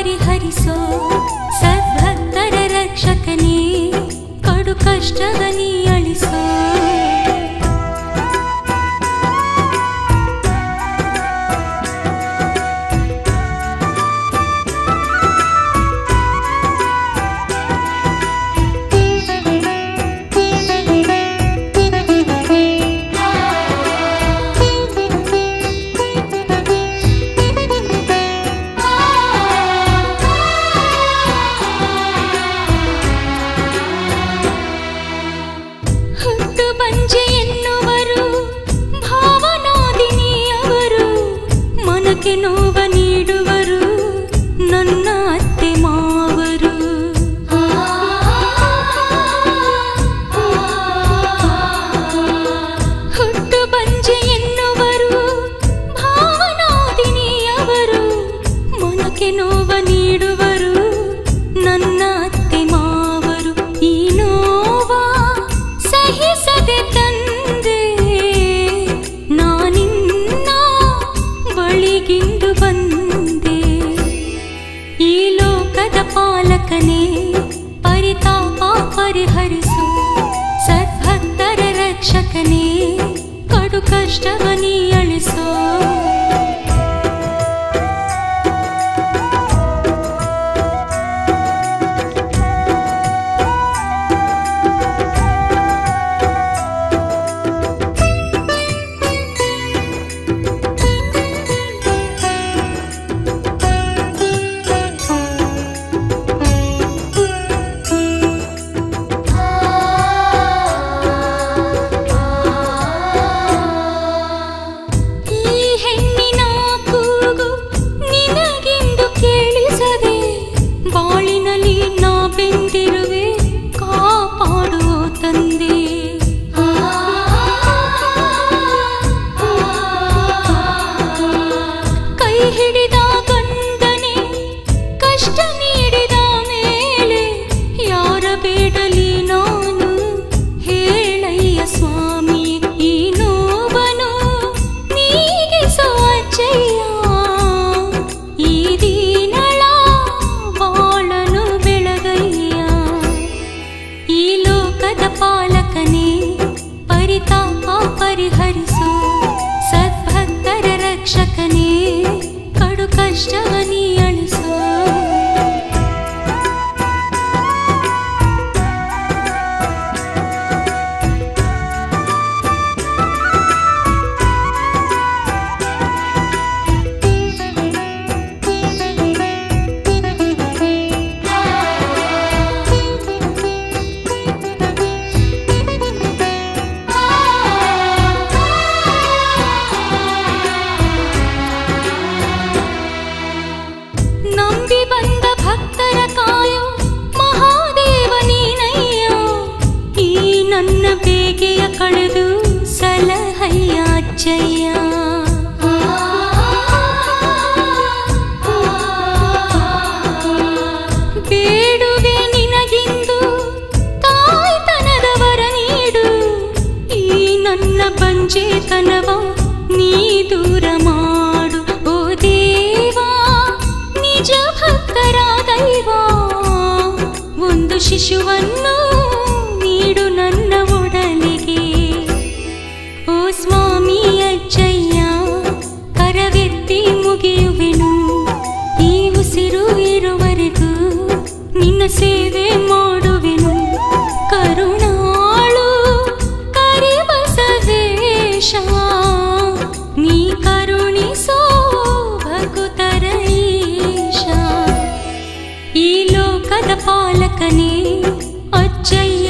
ಪರಿಹರಿಸೋ ಸದ್ಭಕ್ತರ ರಕ್ಷಕನೇ ಕಡು ಕಷ್ಟವ ನೀ ಅಳಿಸೋ. ನೋವ ನೀಡುವರು ನನ್ನ ಅತ್ತೆ ಮಾವರು. ಹುಟ್ಟು ಬಂಜೆ ಎನ್ನುವರು ಭಾವನಾದಿನಿಯವರು ಮನಕ್ಕೆ ನೋವ ನೀಡುವರು ನನ್ನ ಅತ್ತೆ ಮಾವರು. ಈ ನೋವ ಸಹಿಸದೆ ತಂದೆ ನಾನಿನ್ನ ಬಳಿಗಿಂದು ಬಂದೆ. ಈ ಲೋಕದ ಪಾಲಕನೇ ಪರಿತಾಪ ಪರಿಹರಿಸು ಸದ್ಭಕ್ತರ ರಕ್ಷಕನೇ ಕಡು ಕಷ್ಟವ ನೀ ಅಳಿಸೋ. ಪರಿಹರಿಸೋ ಸದ್ಭಕ್ತರ ರಕ್ಷಕನೇ ಕಡು ಕಷ್ಟವ ನೀ ಅಳಿಸೋ. ನನ್ನ ಬೇಗೆಯ ಕಳೆದು ಸಲಹಯ್ಯ ಅಜ್ಜಯ್ಯ. ಬೇಡುವೆ ನಿನಗಿಂದು ತಾಯ್ತನದವರ ನೀಡು ಈ ನನ್ನ ಬಂಜೆತನವ ನೀ ದೂರ ಮಾಡು. ಓ ದೇವಾ ನಿಜ ಭಕ್ತರ ದೈವ ಒಂದು ಶಿಶುವನ್ನು ನೀಡು ನನ್ನ ಒಡಲಿಗೆ. ಓ ಸ್ವಾಮಿ ಅಜ್ಜಯ್ಯ ಕರವೆತ್ತಿ ಮುಗಿಯುವೆನು ಈ ಉಸಿರು ಇರುವರೆಗೂ ನಿನ್ನ ಸೇವೆ ಮಾಡುವೆನು. ಕರುಣಾಳು ಕರಿಬಸವೇಶ ನೀ ಕರುಣಿಸೋ ಭಕುತರ ಈಶ. ಈ ಲೋಕದ ಪಾಲಕನೇ ಅಜ್ಜಯ್ಯ